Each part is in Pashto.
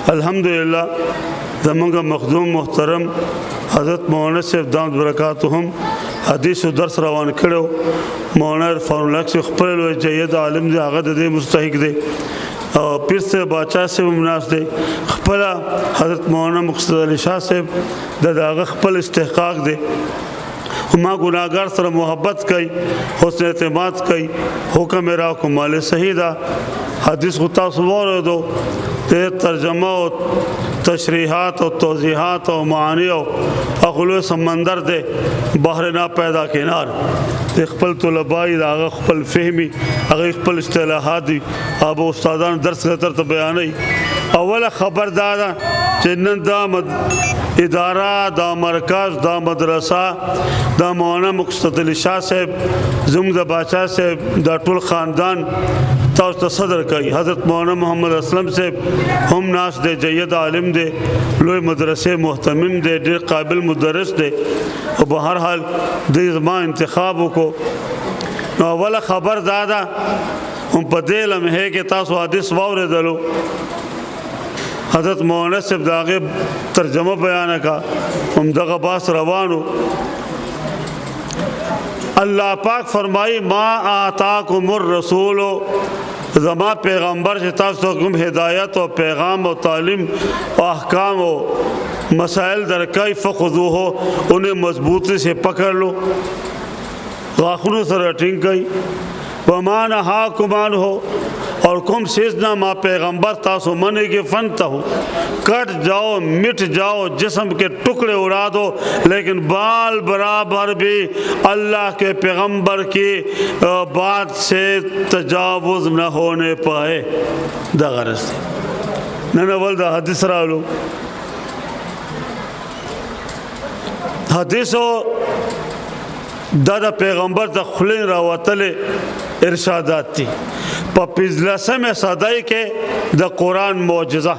الحمدللہ زمانگ مخدوم محترم حضرت مولانا صاحب دامت برکاتهم حدیث و درس روان کړو. مولانا عرفان الله سے خپل لوی جید عالم دی، هغه د دې مستحق دی. پیر سے باچا سے مناس دی، خپل حضرت مولانا مقصد علی شاہ صاحب د هغه خپل استحقاق دی. ما گناہگار سره محبت کئی، حسن اعتماد کئی، حکم را کو مال صحیح دا. حدیث کو تاسو واردو ترجمه و تشریحات و توضیحات و معانی و اخلو سمندر دے بحر نا پیدا کنار خپل طلبائی دا هغه خپل فهمی هغه خپل اصطلاحات دی اب استادان درس خطر ته بیانای. اوله خبر دادا چې نن دا اداره دا مرکز دا مدرسه دا مولانا مقصد علی شاہ صاحب زموږ د باچا صاحب دا ټول خاندان تاسو ته صدر کوي. حضرت مولانا محمد اسلم صاحب هم ناس دے، جید عالم دے، لوی مدرسے محتمم دے، ډیر قابل مدرس دے. او بہر حال د زما انتخاب کو نو اوله خبر دادا هم په دې لمحه کې تاسو حدیث واورېدلو. حضرت مولانا صاحب د هغې ترجمه بیانه کا، هم دغه باس روانو. اللہ پاک فرمائی ما آتاکم الرسول، زما پیغمبر چې تاسو کوم ہدایت و پیغام و تعلیم و احکام و مسائل درکای فخذوه، انہیں مضبوطی سے پکڑ لو، غاخنوں سره ټینګ کئی. وما نهاکم عنه، اور کم سیزنا ما پیغمبر تاسو منع کے فنتا ہو، کٹ جاؤ مٹ جاؤ جسم کے ٹکڑے اڑا دو، لیکن بال برابر بھی اللہ کے پیغمبر کی بات سے تجاوز نہ ہونے پائے. دا غرض نن اول دا حدیث راولو. حدیثو دا پیغمبر دا خلین راوتل ارشادات تھی. په 15 صدی کې د قرآن معجزه،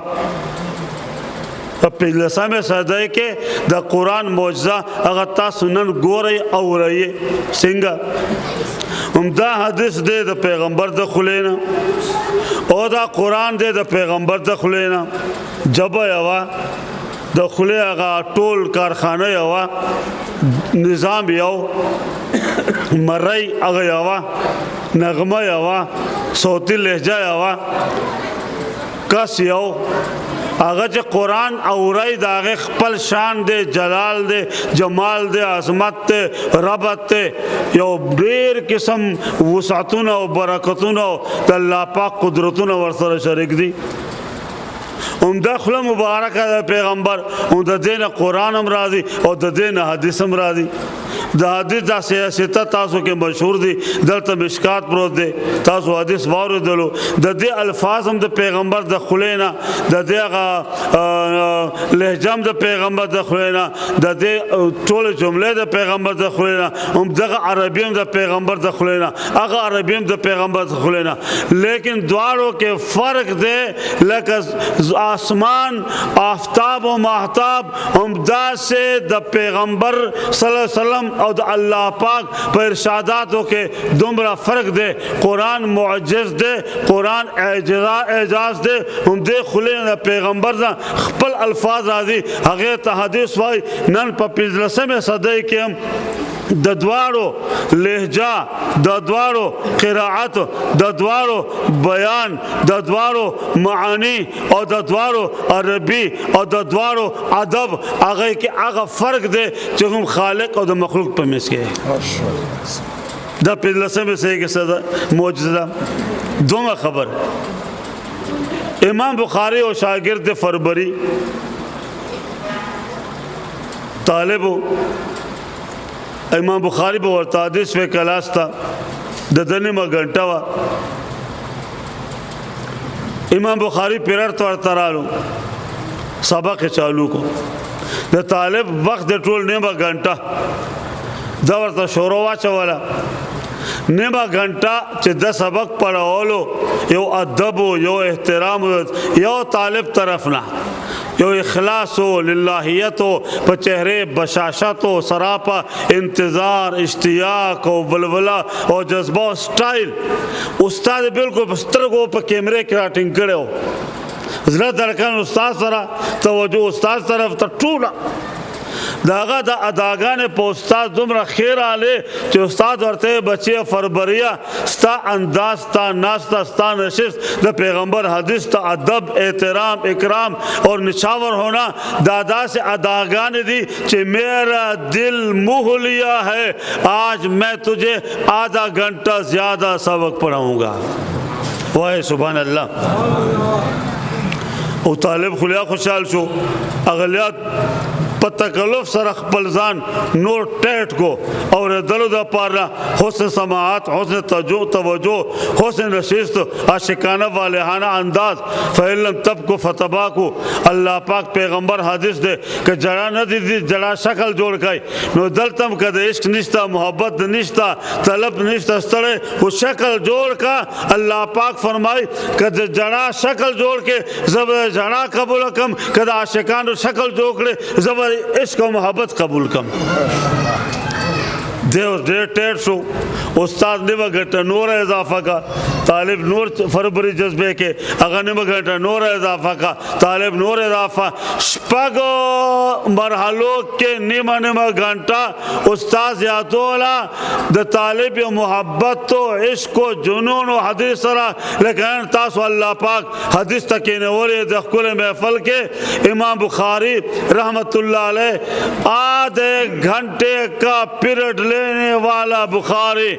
په 15 صدی کې د قرآن معجزه هغه تاسو نن ګورئ اورئ. څنګه همدا حدیث دی د پیغمبر د خلینا او دا قرآن دی د پیغمبر د خلینا. جبه یوا د خلی هغه ټول کارخانه یوا، نظام یو، مرئی هغه یوا، نغمه یوا، صوتی لهجه یوا، کس یو. هغه چې قرآن اورئ د هغې خپل شان دی، جلال دی، جمال دی، عظمت دی، ربط دی، یو ډېر قسم وسعتونه او برکتونه د الله پاک قدرتونه ورسره شریک دي. عمدہ خلا مبارکہ دا پیغمبر، عمدہ دین قرآن ہم راضی اور دا دین حدیث ہم راضی. دا حدیث دا سیاستہ تاسو کے مشہور دی، دلتا مشکات پروت دے، تاسو حدیث وارو دلو. دا دے الفاظ ہم دا پیغمبر دا خلینا، دا دے لہجم دا پیغمبر دا خلینا، دا دے ټول جملے دا پیغمبر دا خلینا، دا عربیم دا پیغمبر دا خلینا، اگا عربیم دا پیغمبر دا خلینا. لیکن دواروں کے فرق دے لکہ آسمان آفتاب و محتاب عمدہ سے دا پیغمبر صلی اللہ علیہ وسلم اور دا اللہ پاک پر ارشاداتوں کے دمرا فرق دے. قرآن معجز دے، قرآن اعجاز دے. ہم دے خلے دا پیغمبر دا خپل الفاظ آدھی حقیقت حدیث وائی. نن پا 15 صدی کے ہم ددوارو لہجہ، ددوارو قراءت، ددوارو بیان، ددوارو معانی اور ددوارو عربی اور ددوارو ادب آگے کے آگا فرق دے جو ہم خالق اور مخلوق پر مس گئے. دا 15 سے ایک صدا معجزہ. دوما خبر امام بخاری اور شاگرد فربری طالب امام بخاری به ورته حدیث و کلاس تا د دنیمه غنټه وا. امام بخاری پیرر تو ورترالو سبق چالو کو. د طالب وخت د ټول نیمه غنټه دا ورته شروع واچوله. نیمه غنټه چې د سبق پڑھاولو، یو ادب یو احترام یو طالب طرف نه، یو اخلاص و للہیت و پا چہرے بشاشت و سراپا انتظار اشتیاق و ولولہ و جذبہ و سٹائل. استاد بالکل بستر کو پا کیمرے کی راٹنگ کرے ہو زړه دړکن استاد سره توجه استاد طرف ته ټوله داغه د اداګانې په استاد دومره خیر آله چې استاد ورته بچي فربریا ستا انداز ستا ناستا ستا نشست د پیغمبر حدیث تا ادب احترام اکرام اور نچاور ہونا دادا سے اداګانې دي چې میرا دل موہ لیا ہے آج میں تجھے آدھا گھنٹہ زیادہ سبق پڑھاؤں گا وای سبحان الله او طالب خلیا خوشحال شو اغلیات په تکلف سره خپل ځان نور ټیټ کو اور دلو د پاره حسن سماعت حسن توجه حسن نشست عاشقانه والہانه انداز فعلم تب کو فتبا کو الله پاک پیغمبر حدیث دے کہ جڑا نہ دی جڑا شکل جوړ کای نو دلتم کده عشق نشتا محبت نشتا طلب نشتا ستړے وہ شکل جوړ کا الله پاک فرمای کہ جڑا شکل جوړ کے زبر جڑا قبول کم کده عاشقانه شکل جوړ کړي زبر عشق و محبت قبول کم دیو ډېر ټیټ شو استاد نیمه ګټه نور اضافه کا طالب نور فربري جذبه کې هغه نیمه ګټه نور اضافه کا طالب نور اضافه شپږو مرحلو کې نیمه ګټه استاد یادولا د طالب محبت تو عشق و جنون و حدیث سره لیکن تاسو الله پاک حدیث تک نه ولې د خپل محفل کې امام بخاری رحمت الله علیه آدھے گھنٹے کا پیریڈ لینے والا بخاری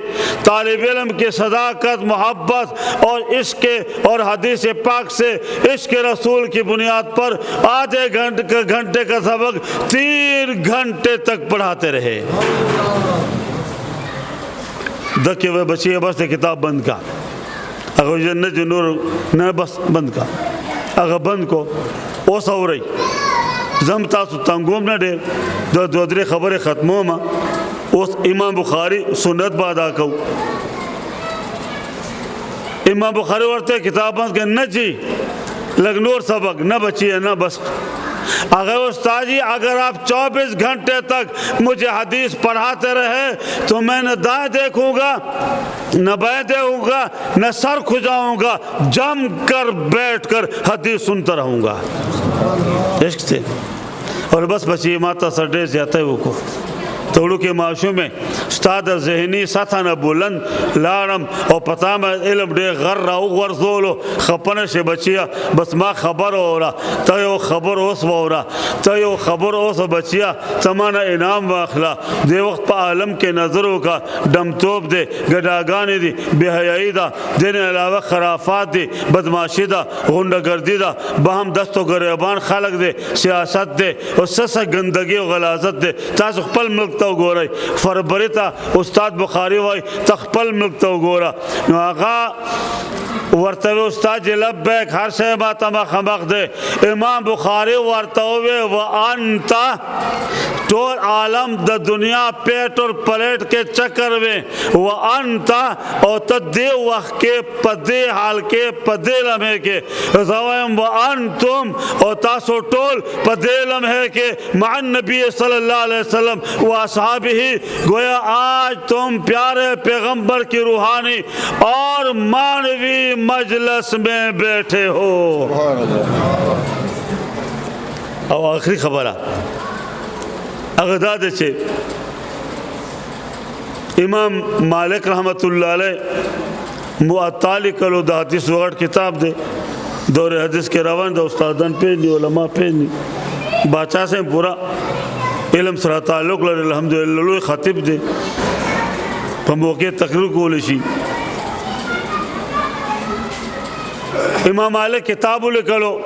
طالب علم کی صداقت محبت اور عشق اور حدیث پاک سے عشق رسول کی بنیاد پر آدھے گھنٹے کا سبق 3 گھنٹے تک پڑھاتے رہے دکے ہوئے بچی بس کتاب بند کا اگر جنت نور نہ بس بند کا اگر بند کو او سو رہی زم تاسو تنګوم نه ډېر د دوه درې خبرې ختموم اوس امام بخاری سنت به ادا کو امام بخاری ورته کتاب بند کې نه جی لگ نور سبق نہ بچی ہے نہ بس اگر استاد جی اگر آپ 24 گھنٹے تک مجھے حدیث پڑھاتے رہے تو میں نہ دائیں دیکھوں گا نہ بائیں دیکھوں گا نہ سر کھجاؤں گا جم کر بیٹھ کر حدیث سنتا رہوں گا عشق سے اور بس بچی ماتا سر زیادہ وہ کو توڑو کے معاشو میں استاد ذہنی سطح نہ بلند لارم اور پتہ میں علم ڈے غر راو غرزولو خپنے سے بچیا بس ما خبر ہو رہا تیو خبر اوس ہو رہا تیو خبر اوس بچیا تمانا انعام واخلا دے وقت پا عالم کے نظروں کا ڈم توپ دے گڈاگانی دی بے حیائی دا دین علاوہ خرافات دی بدماشی دا غنڈہ گردی دا باہم دست و گریبان خلق دے سیاست دے اور سسا گندگی و غلازت دے تاسو خپل ملک تو گورای فربری تا استاد بخاری وای تخپل ملک تو گورا نو آقا ورتوی استاد لبیک ہر شے ما تما خمق دے امام بخاری ورتوی و انتا ٹول عالم دا دنیا پیٹ اور پلیٹ کے چکر میں و انتا او تدی وقت کے پدی حال کے پدی لمحے کے زوائم و انتم او تاسو ٹول پدی لمحے کے مع النبی صلی اللہ علیہ وسلم و اصحابہ گویا آج تم پیارے پیغمبر کی روحانی اور مانوی مجلس میں بیٹھے ہو او آخری خبرہ اغداد چھے امام مالک رحمت اللہ علیہ معطالی کلو دا حدیث وغٹ کتاب دے دور حدیث کے روان دا استادان پیجنی علماء پیجنی باچا سے پورا علم سرا تعلق لر الحمدللہ لوی خطیب دے پا موقع تقریر کو لشی امام مالک کتابو لکلو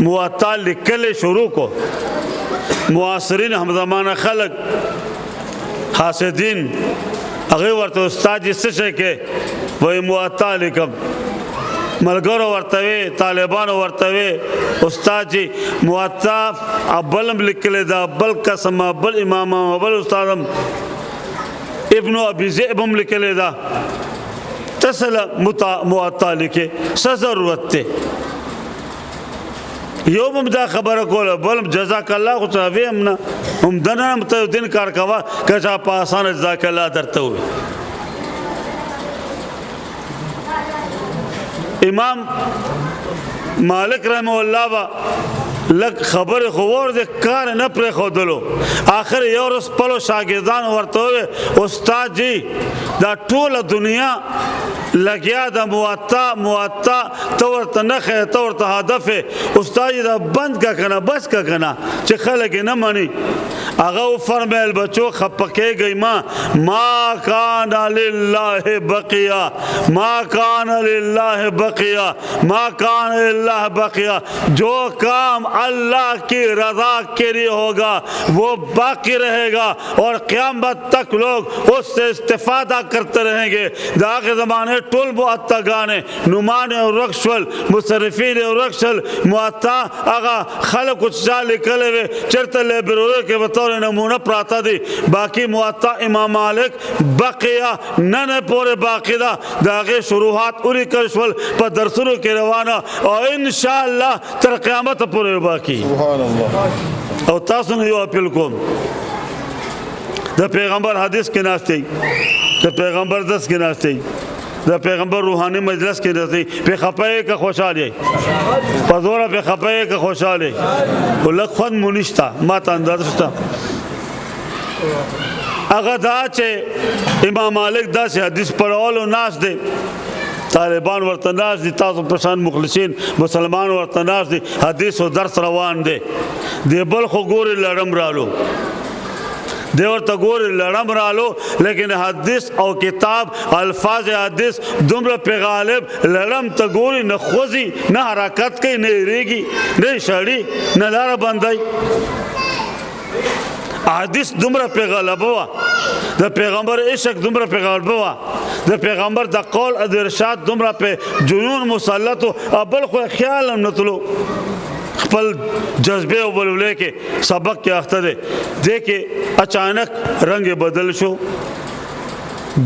معطال لکلے شروع کو معاصرین ہم زمانہ خلق حاسدین اغی ورطا استاد جس سے کہ وہی معطال لکم ملگرو ورطوی طالبانو ورطوی استاد جی معطاف ابلم لکلے دا ابل قسم ابل امام ابل استادم ابن ابی زیبم لکلے دا تسل معطال لکے سا ضرورت تے یوم دا خبر کولا بلم جزاک اللہ خود راوی امنا ہم دنہ متو دن کار کوا کچا پاسان جزاک اللہ درتا ہوئے امام مالک رحمه الله با لک خبر خبر د کار نه پرې خودلو آخر یو ورځ خپلو شاګردان ورته وویل استاد جی دا ټوله دنیا لګیا د موطا ته ورته نښې ته ورته هدف استاد جی دا بند کا کنه بس کا کنه چې خلک یې نه مني هغه وفرمیل بچو خفه کېږئ ما کان لله بقیه ما کان لله بقیه ما کان لله بقیه جو کام اللہ کی رضا کے لیے ہوگا وہ باقی رہے گا اور قیامت تک لوگ اس سے استفادہ کرتے رہیں گے داغ زمانے ټول معتگانے نعمان اور رخشول مصرفین اور رخشل معتا اغا خلق چا لکلے وے چرته لیبرولو کې بطور نمونه پراته دي باقی معتا امام مالک بقیه نه پورې باقی ده د هغې شروحات ولیکل شول په درسونو کې روانه او انشاءالله تر قیامت پورې باقی او تاسو نه یو اپیل کوم د پیغمبر حدیث کې ناستئ د پیغمبر درس کې ناستئ د پیغمبر روحانی مجلس کې ناستئ په خپه که خوشحال یې په زوره په خپه که خوشحال یې ولک خود مونشتا ما ته اندازه شته هغه دا چې امام مالک داسې حدیث پړولو ناست دی طالبان ورته ناست دي تاسو پشان مخلصین مسلمان ورته ناست دي حدیث و درس روان دی دی بل خو ګورې لړم رالو دی ورته ګورې لړم رالو لیکن حدیث او کتاب الفاظ حدیث دومره پې غالب لړم ته ګوري نه خوځي نه حرکت کوي نه هېرېږي نه شړي نه لاره بندوي حدیث دومره پې غلبه وه د پیغمبر عشق دومره پې غلبه وه د پیغمبر د قول او د ارشاد دومره پې جنون مسلط و بل خو خیال هم نه تلو خپل جذبه او بلولې کې سبق کې اخته دی دې کې اچانک رنگ بدل شو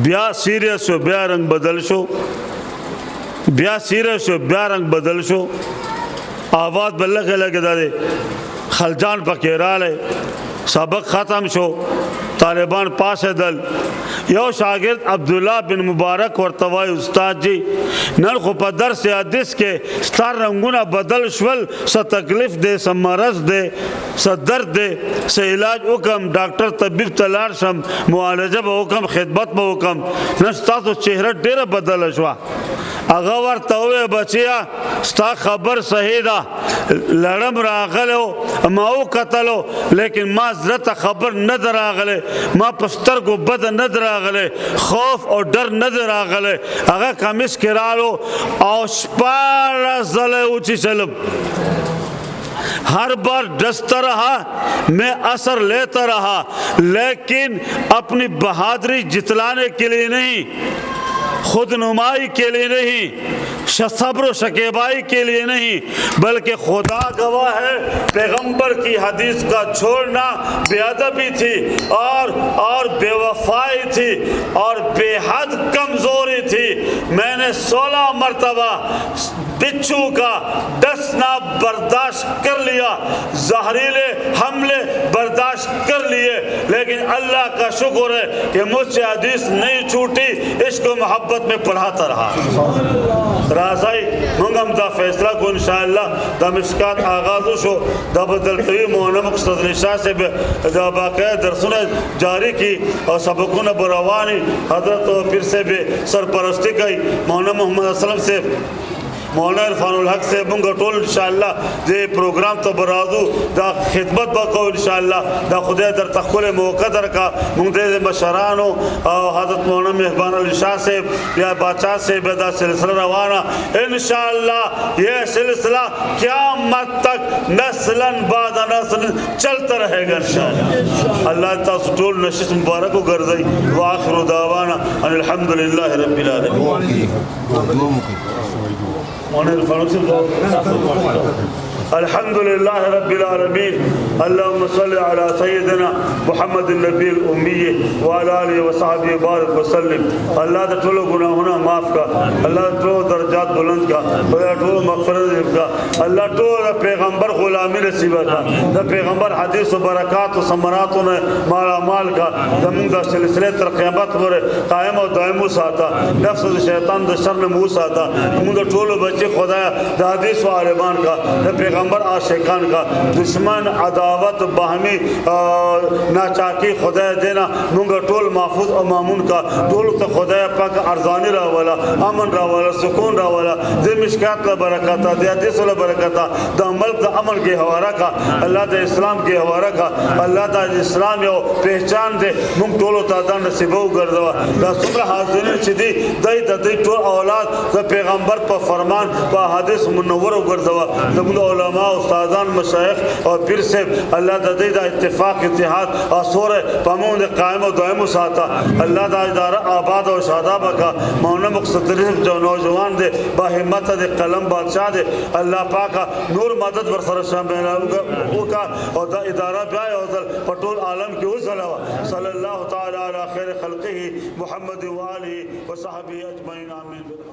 بیا سیریس شو بیا رنگ بدل شو بیا سیریس شو بیا رنگ بدل شو آواز بلغه لګه دی خلجان پکې رالی سبق ختم شو طالبان پاس دل یو شاگرد عبدالله بن مبارک ورته وایي استاد جی نن خو په درس حدیث کې ستا رنګونه بدل شول څه تکلیف دی څه مرض دی څه درد دی څه علاج وکړم ډاکټر طبیب ته لاړ شم معالجه به وکړم خدمت به وکړم نن ستاسو چهره ډېره بدله شوه هغه ورته وویل بچیا ستا خبر صحیح ده لړم راغلی ما وکتلو لیکن ما زړه ته خبر نه ده راغلی ما په سترګو بده نه ده راغلی خوف او ډر نه ده راغلی هغه کمیس کې رالو او 14 ځله وچیچلم ہر بار ڈستا رہا میں اثر لیتا رہا لیکن اپنی بہادری جتلانے کے لیے نہیں خود نمائی کے لیے نہیں صبر و شکیبائی کے لیے نہیں بلکہ خدا گواہ ہے پیغمبر کی حدیث کا چھوڑنا بے ادبی تھی اور بے وفائی تھی اور بے حد کمزوری تھی میں نے 16 مرتبہ بچھو کا ڈسنا برداشت کر لیا زہریلے حملے برداشت کر لیے لیکن اللہ کا شکر ہے کہ مجھ سے حدیث نہیں چھوٹی عشق و محبت میں پڑھاتا رہا راځي موږ هم دا فیصله کو انشاءالله د مشکات آغاز شو د بدلتوي مولانا مقصد علی شاه صاحب دا باقاعده درسونه جاری کی او سبقونه بروانی حضرت پیر صاحب سرپرستی کوي مولانا محمد اسلم صاحب مولانا عرفان الحق سے منگا ټول انشاءاللہ دے پروگرام تو برازو دا خدمت بکو انشاءاللہ دا خدای در تخکل موقع در کا منگ دے مشرانو حضرت مولانا مہربان علی شاہ سے یا بادشاہ سے دا سلسلہ روانا انشاءاللہ یہ سلسلہ قیامت تک نسلاً بعد نسل چلتا رہے گا انشاءاللہ اللہ تاسو ټول نشست مبارک و گرزائی وآخر دعوانا ان الحمدللہ رب العالمین مولانا عرفان الحق سے الحمد لله رب العالمين اللهم صل على سيدنا محمد النبي الأمي وعلى آله وصحبه بارك وسلم الله د ټولو ګناهونه معاف کا الله د ټولو درجات بلند کا الله د ټولو مغفرت کا الله ټول پیغمبر غلامی نصیب کا د پیغمبر حدیث و برکات و ثمرات نے مالا مال کا زمون د سلسله تر قیامت پورې قائم او دائم ساته نفس د شیطان د شر نه مو ساته موږ د ټولو بچي خدای د حدیث و عالمان کا د پیغمبر عاشقان کا دشمن عداوت باهمي ناچاکی خدای دینا موږ ټول محفوظ او مامون کا ټول ته خدای پاک ارزانی را والا امن را والا سکون را والا د مشکات له برکات د حدیث له برکات د عمل د عمل کې حوالہ کا الله د اسلام کې حوالہ کا الله د اسلام یو پہچان دے موږ ټول ته دا نصیب وګرځوا دا څومره حاضرین چې دي د دې ټول اولاد د پیغمبر په فرمان په حدیث منور وګرځوا زموږ علما استادان مشایخ او پیر صاحب الله د دې د اتفاق اتحاد او سوره پمون قائم او دائم ساته الله دا اداره آباد او شاداب کا مولانا مقصد جو نوجوان دے با همت دے قلم بادشاہ دے اللہ پاک نور مدد ور سره شامل او کا او دا اداره بیا او پټول عالم کې وسلام صلی الله تعالی علی خیر خلقه محمد و آله و صحبه اجمعین آمین.